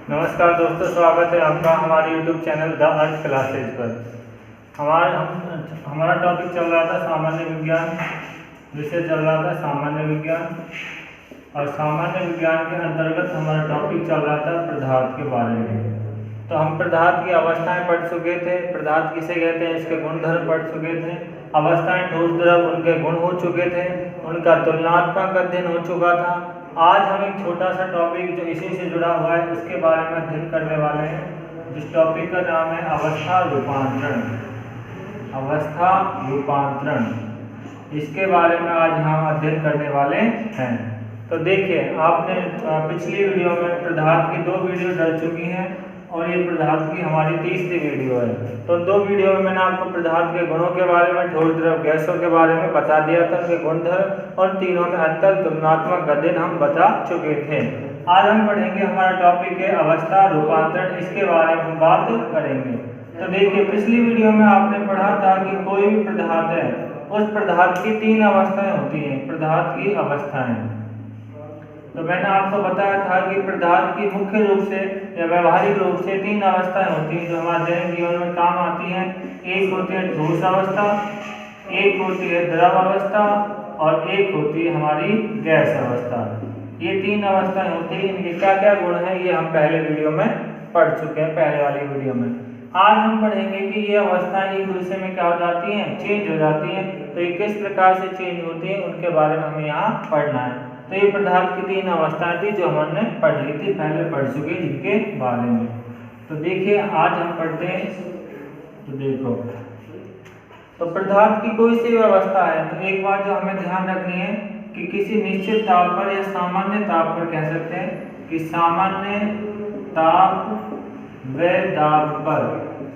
नमस्कार दोस्तों, स्वागत है आपका हमारे YouTube channel the earth classes पर। हमारा टॉपिक चल रहा था सामान्य विज्ञान। विषय चल रहा था सामान्य विज्ञान, और सामान्य विज्ञान के अंतर्गत हमारा टॉपिक चल रहा था पदार्थ के बारे में। तो हम पदार्थ की अवस्थाएं पढ़ चुके थे। पदार्थ किसे कहते हैं, इसके गुणधर्म पढ़ चुके थे। अवस्थाएं ठोस द्रव, उनके गुण हो चुके थे, उनका तुलनात्मक अध्ययन हो चुका था। आज हम एक छोटा सा टॉपिक जो इसी से जुड़ा हुआ है उसके बारे में अध्ययन करने वाले हैं, जिस टॉपिक का नाम है अवस्था रूपांतरण। अवस्था रूपांतरण, इसके बारे में आज हम अध्ययन करने वाले हैं। तो देखिए, आपने पिछली वीडियो में पदार्थ की 2 वीडियो डल चुकी हैं और ये पदार्थ की हमारी 3री वीडियो है। तो 2 वीडियो में मैंने आपको पदार्थ के गुणों के बारे में, ठोस द्रव गैसों के बारे में बता दिया था, उनके गुणधर्म, और तीनों में अंतर तुलनात्मक अध्ययन हम बता चुके थे। आज हम पढ़ेंगे, हमारा टॉपिक है अवस्था रूपांतरण, इसके बारे में हम बात करेंगे। तो देखिए, पिछली वीडियो में आपने पढ़ा था कि कोई भी पदार्थ है, उस पदार्थ की 3 अवस्थाएं होती हैं। पदार्थ की अवस्थाएं, तो मैंने आपको बताया था कि पदार्थ की मुख्य रूप से या व्यवहारिक रूप से 3 अवस्थाएं होती हैं जो हमारे दैनिक जीवन में काम आती हैं। एक होती है ठोस अवस्था, एक होती है द्रव अवस्था, और एक होती है हमारी गैस अवस्था। ये 3 अवस्थाएं होती हैं। इनके क्या क्या गुण हैं ये हम पहले वीडियो में पढ़ चुके हैं, पहले वाली वीडियो में। आज हम पढ़ेंगे कि ये अवस्थाएं एक दूसरे में क्या हो जाती हैं, चेंज हो जाती हैं। तो ये किस प्रकार से चेंज होती हैं उनके बारे में हमें यहाँ पढ़ना है। तो ये पदार्थ की 3 अवस्थाएं थी जो हमने पढ़ ली थी, पहले पढ़ चुके जिनके बारे में। तो देखिए, आज हम पढ़ते हैं। तो देखो, तो पदार्थ की कोई सी अवस्था है, तो एक बात जो हमें ध्यान रखनी है कि किसी निश्चित ताप पर या सामान्य ताप पर कह सकते हैं कि सामान्य ताप व दाब पर,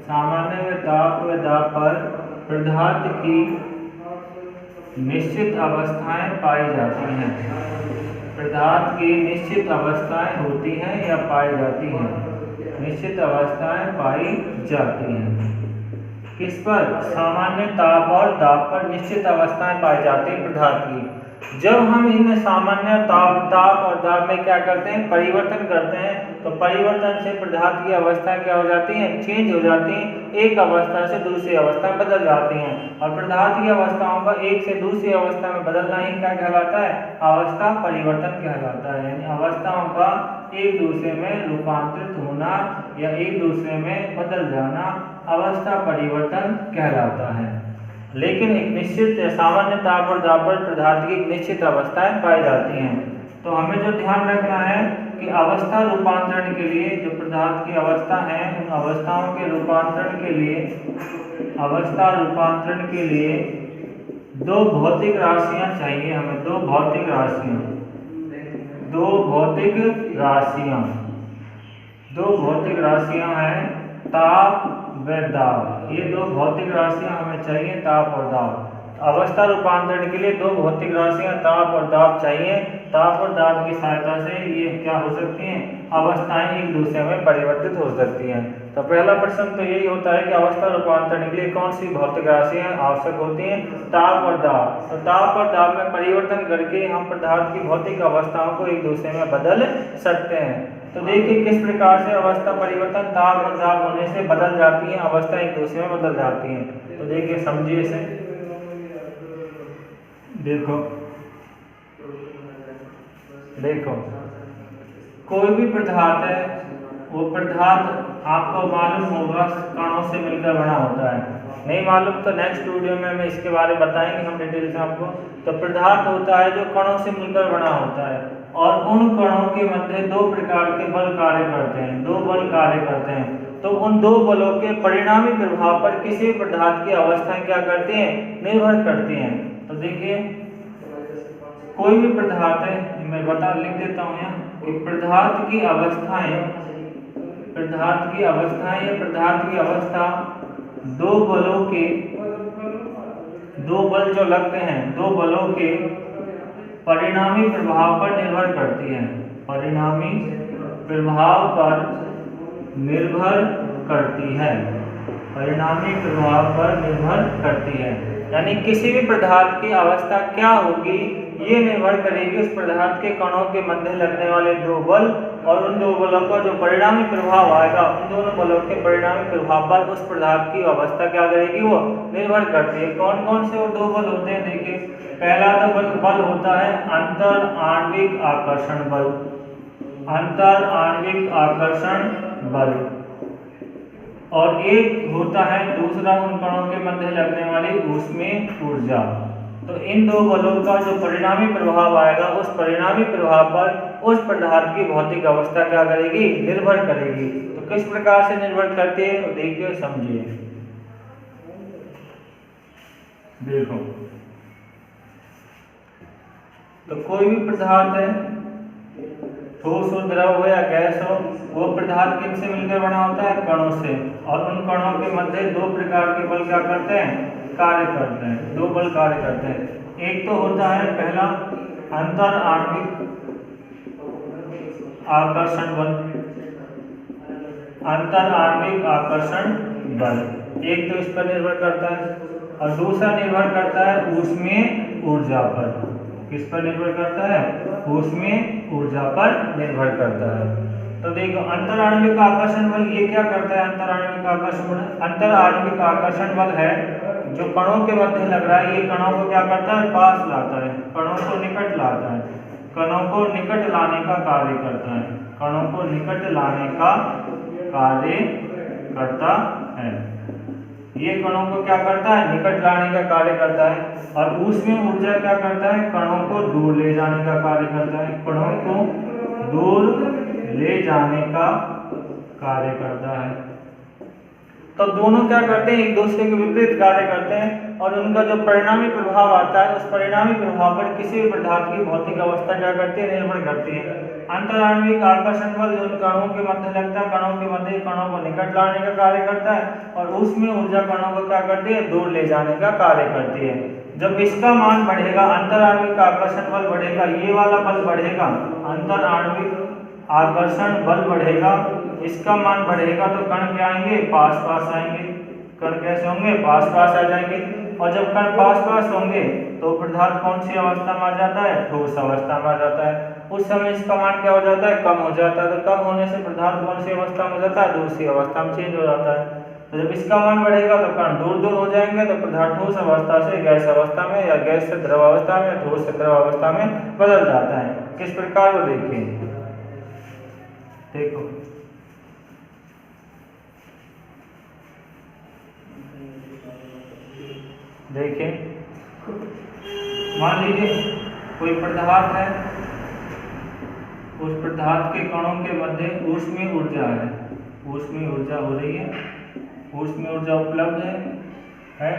सामान्य व ताप व दाब पर पदार्थ की निश्चित अवस्थाएं पाई जाती हैं। पदार्थ की निश्चित अवस्थाएं होती हैं या पाई जाती हैं, निश्चित अवस्थाएं पाई जाती हैं। किस पर? सामान्य ताप और दाब पर निश्चित अवस्थाएं पाई जाती हैं पदार्थ की। जब हम इन सामान्य ताप और दाब में क्या करते हैं, परिवर्तन करते हैं, तो परिवर्तन से पदार्थ की अवस्था क्या हो जाती है, चेंज हो जाती है। एक अवस्था से दूसरी अवस्था में बदल जाती हैं। और पदार्थ की अवस्थाओं का एक से दूसरी अवस्था में बदलना ही क्या कहलाता है, अवस्था परिवर्तन कहलाता है। यानी अवस्थाओं का एक दूसरे में रूपांतरित होना या एक दूसरे में बदल जाना अवस्था परिवर्तन कहलाता है। लेकिन एक निश्चित सामान्य ताप और दाब पर पदार्थ की निश्चित अवस्थाएं पाई जाती हैं। तो हमें जो ध्यान रखना है कि अवस्था रूपांतरण के लिए, जो पदार्थ की अवस्था है, उन अवस्थाओं के रूपांतरण के लिए, अवस्था रूपांतरण के लिए 2 भौतिक राशियां चाहिए हमें। 2 भौतिक राशियां, 2 भौतिक राशियां, 2 भौतिक राशियां हैं ताप व दाब। ये 2 भौतिक राशियां हमें चाहिए, ताप और दाब। अवस्था रूपांतरण के लिए 2 भौतिक राशियां ताप और दाब चाहिए। ताप और दाब की सहायता से ये क्या हो सकती हैं, अवस्थाएं एक दूसरे में परिवर्तित हो सकती हैं। तो पहला प्रश्न तो यही होता है कि अवस्था रूपांतरण के लिए कौन सी भौतिक राशियां आवश्यक होती हैं, ताप और दाब। तो ताप और दाब में परिवर्तन करके हम पदार्थ की भौतिक अवस्थाओं को एक दूसरे में बदल सकते हैं। तो देखिए किस प्रकार से अवस्था परिवर्तन ताप और दाब होने से बदल जाती है, अवस्था एक दूसरे में बदल जाती है। तो देखिए, समझिए इसे। देखो, कोई भी पदार्थ है, वो पदार्थ आपको मालूम होगा कणों से मिलकर बना होता है। नहीं मालूम तो नेक्स्ट वीडियो में मैं इसके बारे में बताएंगे हम डिटेल से आपको। तो पदार्थ होता है जो कणों से मिलकर बना होता है, और उन कणों के मध्य 2 प्रकार के बल कार्य करते हैं, 2 बल कार्य करते हैं। तो उन 2 बलों के परिणामी प्रभाव पर किसी पदार्थ की अवस्थाएं क्या करती हैं, निर्भर करती हैं। तो देखिए, कोई भी पदार्थ है, मैं लिख देता हूँ यहाँ कि पदार्थ की अवस्थाएं, पदार्थ की अवस्थाएं या पदार्थ की अवस्था 2 बलों के, 2 बल जो लगते हैं, 2 बलों के परिणामी प्रभाव पर निर्भर करती है, परिणामी प्रभाव पर निर्भर करती है, परिणामी प्रभाव पर निर्भर करती है। यानी किसी भी पदार्थ की अवस्था क्या होगी, ये निर्भर करेगी उस पदार्थ के कणों के मध्य लगने वाले दो बल और उन दो बलों का जो परिणामी प्रभाव आएगा, उन दोनों बलों के परिणामी प्रभाव पर उस पदार्थ की अवस्था क्या करेगी, वो निर्भर करती है। कौन कौन से वो दो बल होते हैं, देखिए पहला तो बल होता है अंतर आणविक आकर्षण बल, अंतर आणविक आकर्षण बल, और एक होता है दूसरा उन कणों के मध्य लगने वाली ऊष्मीय ऊर्जा। तो इन दो बलों का जो परिणामी प्रभाव आएगा, उस परिणामी प्रभाव पर उस पदार्थ की भौतिक अवस्था क्या करेगी, निर्भर करेगी। तो किस प्रकार से निर्भर करती है, तो देखिए समझिए। देखो तो कोई भी पदार्थ है, ठोस हो, द्रव हो या गैस हो, वो पदार्थ किनसे मिलकर बना होता है, कणों से। और उन कणों के मध्य दो प्रकार के बल क्या करते हैं, कार्य करते हैं, दो बल कार्य करते हैं। एक तो होता है पहला अंतर आणविक आकर्षण बल, अंतर आणविक आकर्षण बल एक तो इस पर निर्भर करता है, और दूसरा निर्भर करता है ऊष्मीय ऊर्जा पर। किस पर निर्भर करता है, ऊष्मीय ऊर्जा पर निर्भर करता है। तो देखो अंतर आणविक आकर्षण बल ये क्या करता है, अंतर आणविक आकर्षण बल, अंतर आणविक आकर्षण बल है जो कणों के मध्य लग रहा है, ये कणों को क्या करता है, पास लाता है, कणों को निकट लाता है, कणों को निकट लाने का कार्य करता है, कणों को निकट लाने का कार्य करता है। ये कणों को क्या करता है, निकट लाने का कार्य करता है। और ऊष्मीय ऊर्जा क्या करता है, कणों को दूर ले जाने का कार्य करता है, कणों को दूर ले जाने का कार्य करता है। तो दोनों क्या करते हैं, एक दूसरे के विपरीत कार्य करते हैं, और उनका जो परिणामी प्रभाव आता है, उस परिणामी प्रभाव पर किसी भी पदार्थ की भौतिक अवस्था क्या करती है, निर्भर करती है। अंतर आणविक आकर्षण बल जो कणों के मध्य लगता है, कणों के मध्य कणों को निकट लाने का कार्य करता है, और ऊष्मीय ऊर्जा कणों को क्या करती है, दूर ले जाने का कार्य करती है। जब इसका मान बढ़ेगा, अंतर आणविक आकर्षण बल बढ़ेगा, ये वाला बल बढ़ेगा, अंतर आणविक आकर्षण बल बढ़ेगा, इसका मान बढ़ेगा, तो कण क्या आएंगे, पास पास आएंगे। कण कैसे होंगे, पास पास आ जाएंगे। और जब कण पास पास होंगे तो पदार्थ कौन सी अवस्था में आ जाता है, ठोस अवस्था में आ जाता है। उस समय इसका मान क्या हो जाता है, कम हो जाता है। तो कम होने से पदार्थ कौन सी अवस्था में हो जाता है, दूसरी अवस्था में चेंज हो जाता है। तो जब इसका मान बढ़ेगा तो कण दूर दूर हो जाएंगे, तो पदार्थ ठोस अवस्था से गैस अवस्था में, या गैस से द्रव अवस्था में, या ठोस से द्रव अवस्था में बदल जाता है। किस प्रकार वो देखिए, देखो देखिए मान लीजिए कोई पदार्थ है, उस पदार्थ के कणों के मध्य ऊष्मीय ऊर्जा है, ऊष्मीय ऊर्जा हो रही है, ऊष्मीय ऊर्जा उपलब्ध है,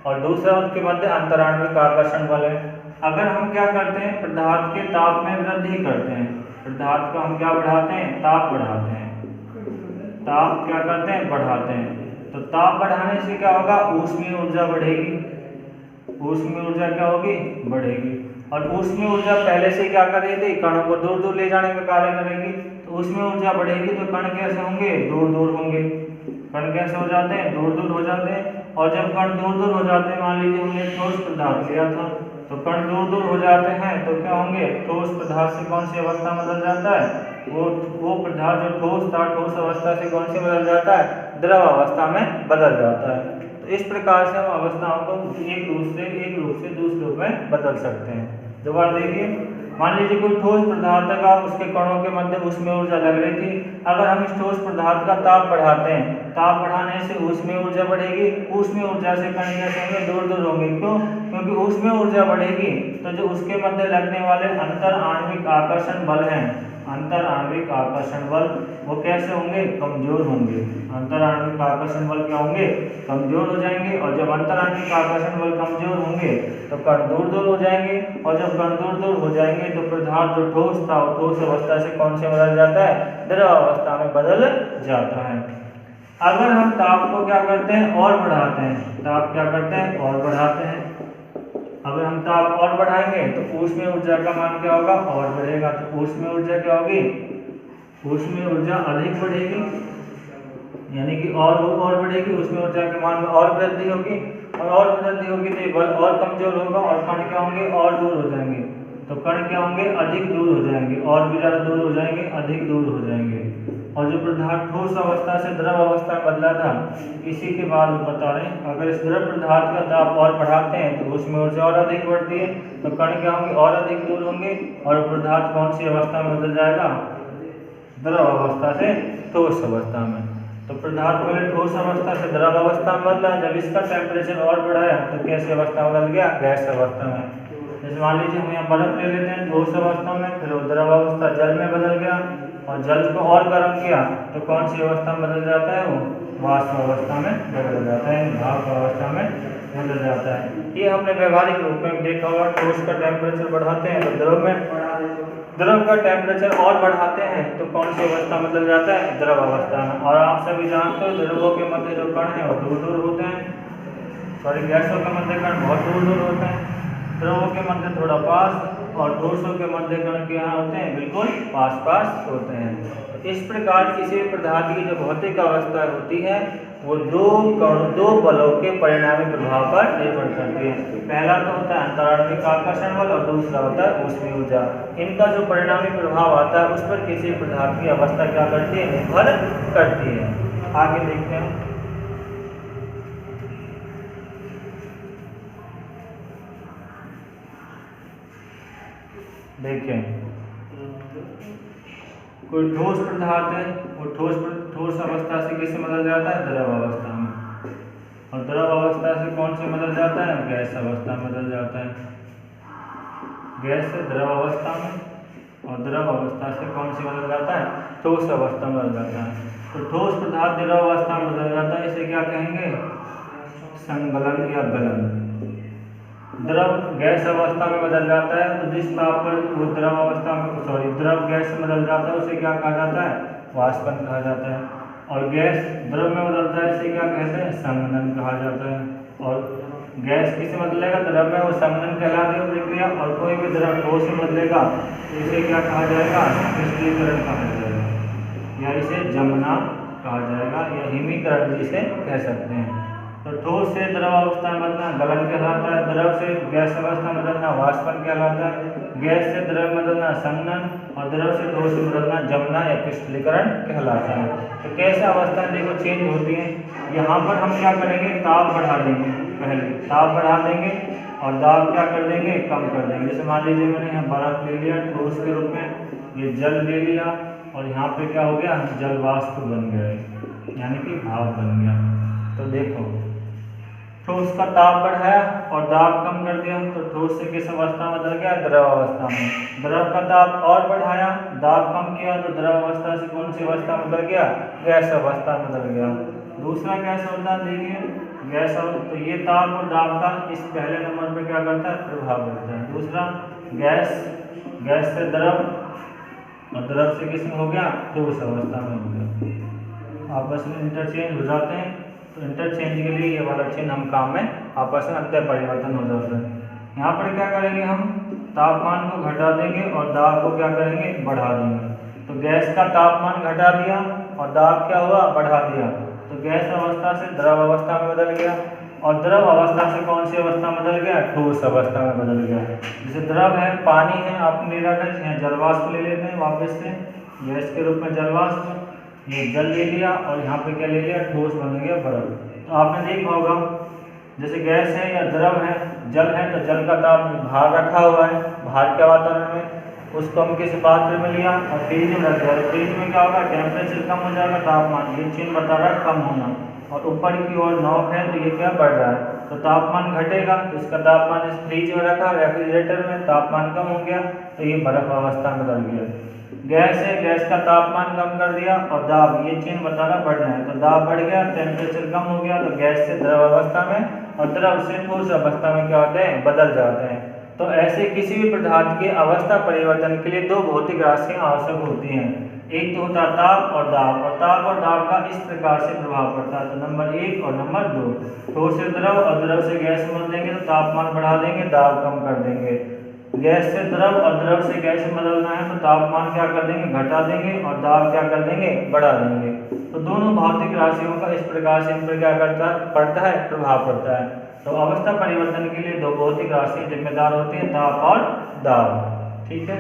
और दूसरा उसके मध्य अंतर आणविक आकर्षण बल है। अगर हम क्या करते हैं, पदार्थ के ताप में वृद्धि करते हैं, पदार्थ को हम क्या बढ़ाते हैं, ताप बढ़ाते हैं, ताप क्या करते हैं, बढ़ाते हैं। तो ताप बढ़ाने से क्या होगा, ऊष्मीय ऊर्जा बढ़ेगी, ऊष्मीय ऊर्जा क्या होगी, बढ़ेगी। और ऊष्मीय ऊर्जा पहले से क्या कर रही थी, कणों को दूर दूर ले जाने का कार्य करेगी। तो ऊष्मीय ऊर्जा बढ़ेगी तो कण कैसे होंगे, दूर दूर होंगे। कण कैसे हो जाते हैं, दूर दूर हो जाते हैं। और जब कण दूर दूर हो जाते हैं, मान लीजिए हमने ठोस पदार्थ लिया था, तो कण दूर दूर हो जाते हैं तो क्या होंगे, ठोस पदार्थ से कौन सी अवस्था में बदल जाता है, वो पदार्थ जो ठोस था, ठोस अवस्था से कौन सी बदल जाता है, द्रव अवस्था में बदल जाता है। तो इस प्रकार से हम अवस्थाओं को एक रूप से दूसरे रूप में बदल सकते हैं। दोबारा देखिए, मान लीजिए कोई ठोस पदार्थ का, उसके कणों के मध्य ऊष्मीय ऊर्जा लग रही थी। अगर हम इस ठोस पदार्थ का ताप बढ़ाते हैं, ताप बढ़ाने से ऊष्मीय ऊर्जा बढ़ेगी। ऊष्मीय ऊर्जा से कण कैसे होंगे, दूर दूर होंगे। क्यों, क्योंकि ऊष्मीय ऊर्जा बढ़ेगी तो जो उसके मध्य लगने वाले अंतर आणविक आकर्षण बल हैं, अंतर आणविक आकर्षण बल वो कैसे होंगे, कमजोर होंगे। अंतर आणविक आकर्षण बल क्या होंगे, कमजोर हो जाएंगे। और जब अंतर आणविक आकर्षण बल कमजोर होंगे तो कण दूर दूर हो जाएंगे। और जब कण दूर दूर हो जाएंगे तो पदार्थ जो ठोस था, ठोस अवस्था से कौन से बदल जाता है, द्रव अवस्था में बदल जाता है। अगर हम ताप को क्या करते हैं, और बढ़ाते हैं, ताप क्या करते हैं, और बढ़ाते हैं। अगर हम ताप और बढ़ाएंगे तो ऊष्मीय ऊर्जा का मान क्या होगा, और बढ़ेगा। तो ऊष्मीय ऊर्जा क्या होगी, ऊष्मीय ऊर्जा अधिक बढ़ेगी, यानी कि और बढ़ेगी। ऊष्मीय ऊर्जा के मान में और वृद्धि होगी, और वृद्धि होगी तो बल और कमजोर होगा, और कण क्या होंगे, और दूर हो जाएंगे। तो कण क्या होंगे, अधिक दूर हो जाएंगे, और भी ज़्यादा दूर हो जाएंगे, अधिक दूर हो जाएंगे। और जो पदार्थ ठोस अवस्था से द्रव अवस्था में बदला था, इसी के बाद बता रहे हैं, अगर इस द्रव पदार्थ का ताप और बढ़ाते हैं तो उसमें ऊर्जा और अधिक बढ़ती है, तो कण क्या होंगे, और अधिक दूर होंगे, और पदार्थ कौन सी अवस्था में बदल जाएगा, द्रव अवस्था से ठोस अवस्था में। तो पदार्थ पहले ठोस अवस्था से द्रव अवस्था में बदला, जब इसका टेम्परेचर और बढ़ाया तो कैसी अवस्था में बदल गया, गैस अवस्था में। जैसे मान लीजिए हम यहाँ बर्फ ले लेते हैं ठोस अवस्था में, फिर वो द्रव अवस्था जल में बदल गया, और जल को और गर्म किया तो कौन सी अवस्था में बदल जाता है, वो वाष्प अवस्था में बदल जाता है, भाप अवस्था में बदल जाता है। ये हमने व्यवहारिक रूप में देखा होगा, ठोस का टेम्परेचर बढ़ाते हैं तो द्रव का टेम्परेचर और बढ़ाते हैं तो कौन सी अवस्था में बदल जाता है, द्रव अवस्था में। और आप सभी जानते हो द्रवों के मध्य जो कण है वो दूर दूर होते हैं, सॉरी गैसों के मध्य कण बहुत दूर दूर होते हैं, द्रवों के मध्य थोड़ा पास, और ठोसों के मध्य कण के यहाँ होते हैं बिल्कुल पास पास होते हैं। तो इस प्रकार किसी भी पदार्थ की जो भौतिक अवस्था होती है वो दो बलों के परिणामी प्रभाव पर निर्भर करती है। पहला तो होता है अंतराण्विक आकर्षण बल, और दूसरा होता है ऊष्मीय ऊर्जा। इनका जो परिणामी प्रभाव आता है उस पर किसी पदार्थ की अवस्था क्या करती है, निर्भर करती है। आगे देखते हैं, देखें कोई ठोस पदार्थ है, वो ठोस अवस्था से किससे बदल जाता है, द्रव अवस्था में, और द्रव अवस्था से कौन से बदल जाता है, गैस अवस्था में बदल जाता है, गैस से द्रव अवस्था में, और द्रव अवस्था से कौन से बदल जाता है, ठोस अवस्था में बदल जाता है। तो ठोस पदार्थ द्रव अवस्था में बदल जाता है, इसे क्या कहेंगे, संगलन या गलन। द्रव गैस अवस्था में बदल जाता है तो जिस ताप पर वो द्रव अवस्था में द्रव गैस में बदल जाता है उसे क्या कहा जाता है, वाष्पन कहा जाता है। और गैस द्रव में बदलता है इसे क्या कहते हैं, संघनन कहा जाता है। और गैस किसे बदलेगा, द्रव में, वो संघनन कहलाती है प्रक्रिया। और कोई भी द्रव ठोस में बदलेगा तो इसे क्या कहा जाएगा, क्रिस्टलीकरण कहा जाएगा, या इसे जमना कहा जाएगा, या हिमीकरण भी इसे कह सकते हैं। तो ठोस से द्रव अवस्था में बदलना गलन कहलाता है, द्रव से गैस अवस्था में बदलना वाष्पन कहलाता है, गैस से द्रव में बदलना संघनन, और द्रव से ठोस में बदलना जमना या क्रिस्टलीकरण कहलाता है। तो कैसे अवस्था देखो चेंज होती है। यहाँ पर हम क्या करेंगे, ताप बढ़ा देंगे, पहले ताप बढ़ा देंगे और दाब क्या कर देंगे, कम कर देंगे। जैसे मान लीजिए मैंने यहाँ बर्फ ले लिया ठोस के रूप में, ये जल ले लिया, और यहाँ पे क्या हो गया, जल वाष्प बन गया, यानी कि भाप बन गया। तो देखो ठोस का ताप बढ़ाया और दाब कम कर दिया, तो ठोस से किस अवस्था में बदल गया, द्रव अवस्था में। द्रव का ताप और बढ़ाया, दाब कम किया, तो द्रव अवस्था से कौन सी अवस्था में बदल गया, गैस अवस्था में बदल गया। दूसरा गैस अवस्था देखिए, गैस, तो ये ताप और दाब का इस पहले नंबर पे क्या करता है, प्रभाव करता है। दूसरा गैस से द्रव, और द्रव से किस में हो गया, ठोस अवस्था में हो गया। आपस में इंटरचेंज हो जाते हैं, तो इंटरचेंज के लिए ये वाला चिन्ह हम काम में आपस में अंतर परिवर्तन हो जाता है। यहाँ पर क्या करेंगे, हम तापमान को घटा देंगे और दाब को क्या करेंगे, बढ़ा देंगे। तो गैस का तापमान घटा दिया और दाब क्या हुआ, बढ़ा दिया, तो गैस अवस्था से द्रव अवस्था में बदल गया, और द्रव अवस्था से कौन सी अवस्था में बदल गया, ठोस अवस्था में बदल गया। जैसे द्रव है, पानी है, आपने ले रखा है, यहाँ जलवाष्प ले लेते हैं वापस से, गैस के रूप में जलवाष्प, ये जल ले लिया, और यहाँ पे क्या ले लिया, ठोस बन गया बर्फ। तो आपने देखा होगा जैसे गैस है या द्रव है, जल है, तो जल का ताप बाहर रखा हुआ है, बाहर के वातावरण में, उसको हम किसी पात्र में लिया और फ्रिज में रख दिया। फ्रिज में क्या होगा, टेम्परेचर कम हो जाएगा, तापमान, ये चिन्ह बता रहा है कम होना, और ऊपर की ओर नॉब है तो ये क्या बढ़ रहा है, तो तापमान घटेगा, तो इसका तापमान इस फ्रिज में रखा, रेफ्रिजरेटर में, तापमान कम हो गया, तो ये बर्फ अवस्था में बदल गया। गैस है, गैस का तापमान कम कर दिया, और दाब, ये चिन्ह बताना बढ़ना है, तो दाब बढ़ गया, टेम्परेचर कम हो गया, तो गैस से द्रव अवस्था में और द्रव से ठोस अवस्था में क्या होते हैं, बदल जाते हैं। तो ऐसे किसी भी पदार्थ के अवस्था परिवर्तन के लिए दो भौतिक राशियां आवश्यक होती हैं, एक तो होता है ताप और दाब, और ताप और दाब का इस प्रकार से प्रभाव पड़ता है। तो नंबर 1 और नंबर 2, ठोस से द्रव और द्रव से गैस में बदलेंगे तो तापमान बढ़ा देंगे, दाब कम कर देंगे। गैस से द्रव और द्रव से गैस में बदलना है तो तापमान क्या कर देंगे, घटा देंगे, और दाब क्या कर देंगे, बढ़ा देंगे। तो दोनों भौतिक राशियों का इस प्रकार से इन पर क्या करता पड़ता है, प्रभाव पड़ता है। तो अवस्था परिवर्तन के लिए दो भौतिक राशियां जिम्मेदार होती हैं, ताप और दाब। ठीक है,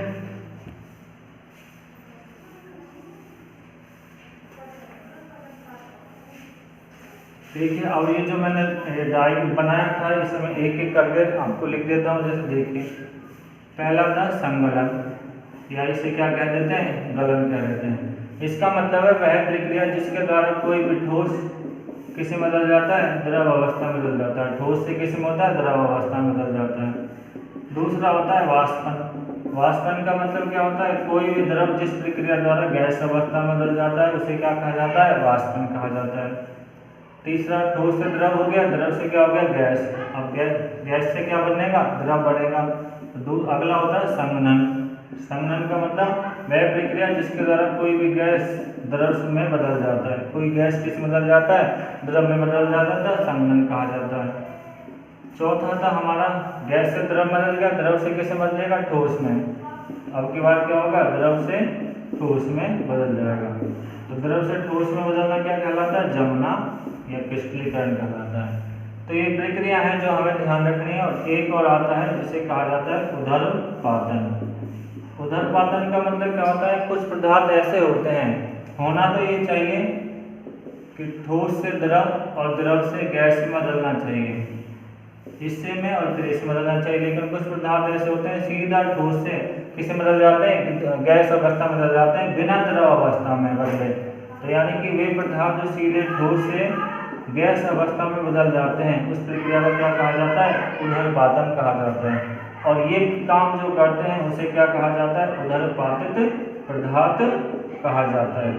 ठीक है। अब ये जो मैंने डायग्राम बनाया था इसमें एक एक करके आपको लिख देता हूँ। जैसे देखिए, पहला था संगलन, या इसे क्या कह देते हैं, गलन कह देते हैं। इसका मतलब है वह प्रक्रिया जिसके द्वारा कोई भी ठोस किसी में बदल जाता है, द्रव अवस्था में बदल जाता है। ठोस से किसी में होता है, द्रव अवस्था में बदल जाता है। दूसरा होता है वाष्पन। वाष्पन का मतलब क्या होता है, कोई भी द्रव जिस प्रक्रिया द्वारा गैस अवस्था में बदल जाता है उसे क्या कहा जाता है, वाष्पन कहा जाता है। तीसरा, ठोस से द्रव हो गया, द्रव से क्या हो गया, गैस। अब गैस से क्या बनेगा, द्रव बढ़ेगा। तो अगला होता है संघनन। संघनन का मतलब वह प्रक्रिया जिसके द्वारा कोई भी गैस द्रव में बदल जाता है। कोई गैस किस में बदल जाता है, द्रव में बदल जाता है, संघनन कहा जाता है। चौथा था हमारा गैस से द्रव बदल गया, द्रव से किस में बदलेगा, ठोस में। अब की बार क्या होगा, द्रव से ठोस में बदल जाएगा। तो द्रव से ठोस में बदलना क्या कहलाता है, जमना या क्रिस्टलीकरण कहलाता है। तो ये प्रक्रिया है जो हमें ध्यान रखनी है। और एक और आता है जिसे कहा जाता है उदरपातन। उदरपातन का मतलब क्या होता है, कुछ पदार्थ ऐसे होते हैं, होना तो ये चाहिए कि ठोस से द्रव और द्रव से गैस में बदलना चाहिए, हिस्से में और फिर इसमें बदलना चाहिए। लेकिन कुछ पदार्थ ऐसे होते हैं सीधा ठोस से किसे बदल जाते हैं, गैस अवस्था में बदल जाते हैं बिना द्रव अवस्था में बदले। तो यानी कि वे पदार्थ जो सीधे ठोस से गैस अवस्था में बदल जाते हैं उस प्रक्रिया को क्या कहा जाता है, उदरपातन कहा जाता है। और ये काम जो करते हैं उसे क्या कहा जाता है, उदरपातित पदार्थ कहा जाता है।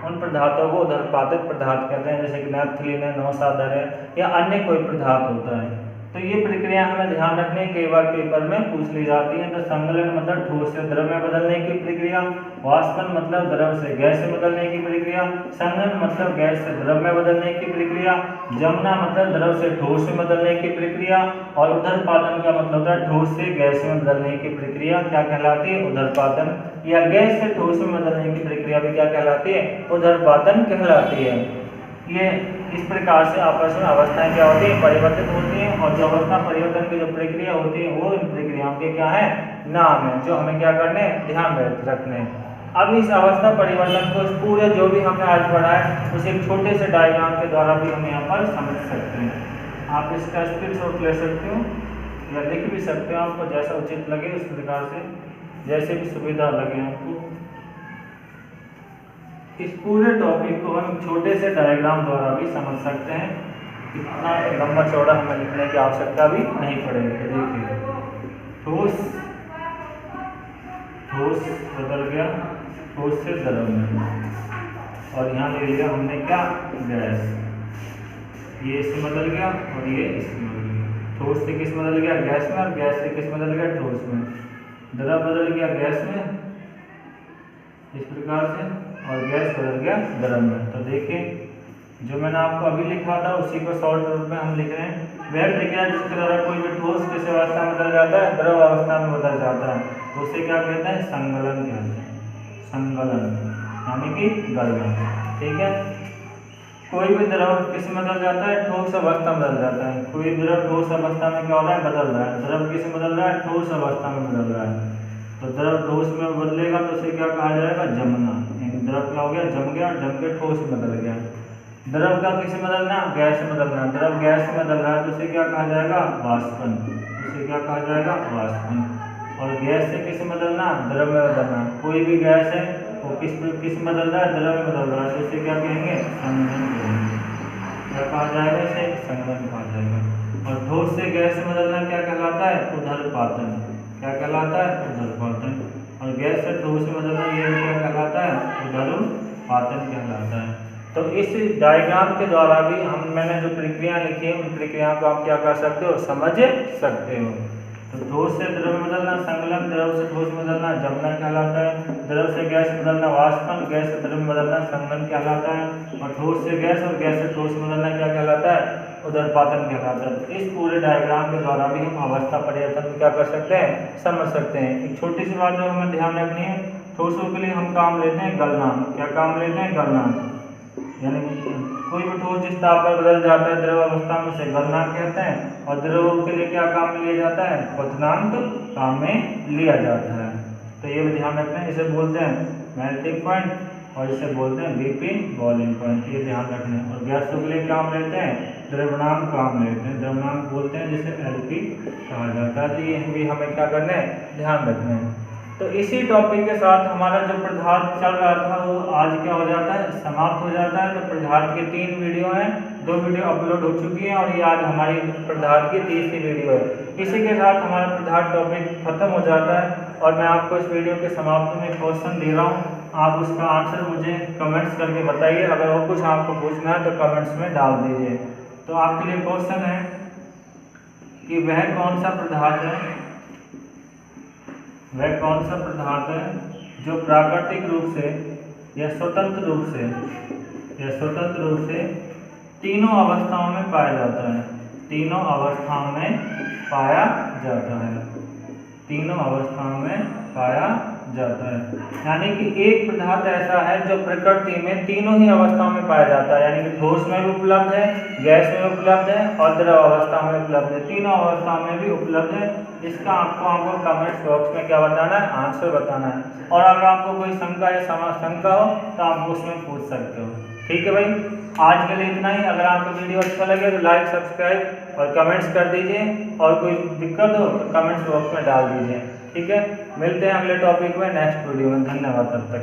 उन पदार्थों को उदरपातित पदार्थ कहते हैं, जैसे कि नैप्थलीन है, नौसादर है या अन्य कोई पदार्थ होता है। तो ये प्रक्रिया हमें ध्यान रखने, कई बार पेपर में पूछ ली जाती है। तो संगलन मतलब ठोस से द्रव में बदलने की प्रक्रिया, वाष्पन मतलब द्रव से गैस में बदलने की प्रक्रिया, संघनन मतलब गैस से द्रव में बदलने की प्रक्रिया, जमना मतलब द्रव से ठोस में बदलने की प्रक्रिया, और उदरपातन का मतलब होता है ठोस से गैस में बदलने की प्रक्रिया क्या कहलाती है, उदरपातन। या गैस से ठोस में बदलने की प्रक्रिया भी क्या कहलाती है, उदरपातन कहलाती है। ये इस प्रकार से आपस में अवस्थाएं क्या होती हैं, परिवर्तित होती हैं। और जो अवस्था परिवर्तन की जो प्रक्रिया होती है वो इन प्रक्रियाओं के क्या है, नाम है, जो हमें क्या करने हैं, ध्यान रखने हैं। अब इस अवस्था परिवर्तन को पूरे जो भी हमने आज पढ़ा है उसे एक छोटे से डायग्राम के द्वारा भी हम यहाँ पर समझ सकते हैं। आप इसका स्क्रीनशॉट ले सकते हो या लिख भी सकते हो, आपको जैसा उचित लगे उस प्रकार से, जैसे भी सुविधा लगे आपको। इस पूरे टॉपिक को हम छोटे से डायग्राम द्वारा भी समझ सकते हैं, इतना लंबा चौड़ा हमें लिखने की आवश्यकता भी नहीं पड़ेगी। देखिए, ठोस बदल गया ठोस से द्रव में, और यहाँ ले लिया हमने क्या, गैस। ये इसमें बदल गया और ये इसमें बदल गया। ठोस से किस बदल गया, गैस में, और गैस से किस बदल गया, ठोस में। द्रव बदल गया गैस में इस प्रकार से, और गैस बदल गया द्रव में। तो देखिए, जो मैंने आपको अभी लिखा था उसी को शॉर्ट रूप में हम लिख रहे हैं। वह प्रक्रिया जिसके द्वारा कोई भी ठोस किस अवस्था में बदल जाता है, द्रव अवस्था में बदल जाता है, तो उसे क्या कहते हैं, संगलन कहते हैं। संगलन यानी कि गलना। ठीक है, कोई भी द्रव किस में बदल जाता है, ठोस अवस्था में बदल जाता है। कोई द्रव ठोस अवस्था में क्या हो रहा है, बदल रहा है। द्रव किस में बदल रहा है, ठोस अवस्था में बदल रहा है। तो द्रव ठोस में बदलेगा तो उसे क्या कहा जाएगा, जमना। द्रव क्या हो गया, जम गया, जम के ठोस में बदल गया। द्रव का किस में बदलना, गैस में बदलना। द्रव गैस में बदल रहा है तो उसे क्या कहा जाएगा, वाष्पन। उसे क्या कहा जाएगा, वाष्पन। और गैस से किस में बदलना, द्रव में बदलना। कोई भी गैस है वो किस में बदल रहा है, द्रव में बदल रहा है, तो इसे क्या कहेंगे, संघनन कहेंगे। क्या कहा जाएगा, इसे संघनन कहा जाएगा। और ठोस से गैस में बदलना क्या कहलाता है, उदरपातन। क्या कहलाता है, उदरपातन। और गैस से ठोस में बदलना ये क्या कहलाता है, उदरपातन कहलाता है। तो इस डायग्राम के द्वारा भी मैंने जो प्रक्रिया लिखी है उन प्रक्रियाओं को आप क्या कर सकते हो, समझ सकते हो। तो ठोस से द्रव में बदलना संगलन, द्रव से ठोस में बदलना जमना कहलाता है। द्रव से गैस में बदलना वाष्पन, गैस से द्रव में बदलना संगलन कहलाता है। और ठोस से गैस और गैस से ठोस में बदलना क्या कहलाता है, उदरपातन कहलाता है। तो इस पूरे डायग्राम के द्वारा भी हम अवस्था परिवर्तन क्या कर सकते हैं, समझ सकते हैं। एक छोटी सी बात जो हमें ध्यान रखनी है, ठोसों के लिए हम काम लेते हैं गलनांक। क्या काम लेते हैं, गलनांक। यानी कोई भी ठोस जिस ताप पर बदल जाता है द्रव अवस्था में, उसे गलनांक कहते हैं। और द्रव के लिए क्या काम में लिया जाता है? क्वथनांक काम में लिया जाता है। तो ये भी ध्यान रखना है। इसे बोलते हैं मेल्टिंग पॉइंट और इसे बोलते हैं बीपी बॉइलिंग पॉइंट, ये ध्यान रखना है। और गैसों के लिए क्या हम लेते हैं? द्रव्यमाप काम लेते हैं, द्रव्यमाप बोलते हैं जिसे एलपी कहा जाता है। तो ये भी हमें क्या करना है? ध्यान रखना है। तो इसी टॉपिक के साथ हमारा जो पदार्थ चल रहा था वो आज क्या हो जाता है? समाप्त हो जाता है। तो पदार्थ की 3 वीडियो हैं, 2 वीडियो अपलोड हो चुकी हैं और ये आज हमारी पदार्थ की 3री वीडियो है। इसी के साथ हमारा पदार्थ टॉपिक खत्म हो जाता है। और मैं आपको इस वीडियो के समाप्ति में क्वेश्चन दे रहा हूँ, आप उसका आंसर मुझे कमेंट्स करके बताइए। अगर और कुछ आपको पूछना है तो कमेंट्स में डाल दीजिए। तो आपके लिए क्वेश्चन है कि वह कौन सा पदार्थ है, वह कौन सा पदार्थ है जो प्राकृतिक रूप से या स्वतंत्र रूप से तीनों अवस्थाओं में पाया जाता है? तीनों अवस्थाओं में पाया जाता है, तीनों अवस्थाओं में पाया जाता है। यानी कि एक पदार्थ ऐसा है जो प्रकृति में तीनों ही अवस्थाओं में पाया जाता है, यानी कि ठोस में भी उपलब्ध है, गैस में उपलब्ध है और द्रव अवस्था में उपलब्ध है, तीनों अवस्थाओं में भी उपलब्ध है। इसका आपको कमेंट बॉक्स में क्या बताना है? आंसर बताना है। और अगर आपको कोई शंका या शंका हो तो आप उसमें पूछ सकते हो। ठीक है भाई, आज के लिए इतना ही। अगर आपको वीडियो अच्छा लगे तो लाइक, सब्सक्राइब और कमेंट्स कर दीजिए। और कोई दिक्कत हो तो कमेंट्स बॉक्स में डाल दीजिए। ठीक है, मिलते हैं अगले टॉपिक में नेक्स्ट वीडियो में। धन्यवाद तब तक।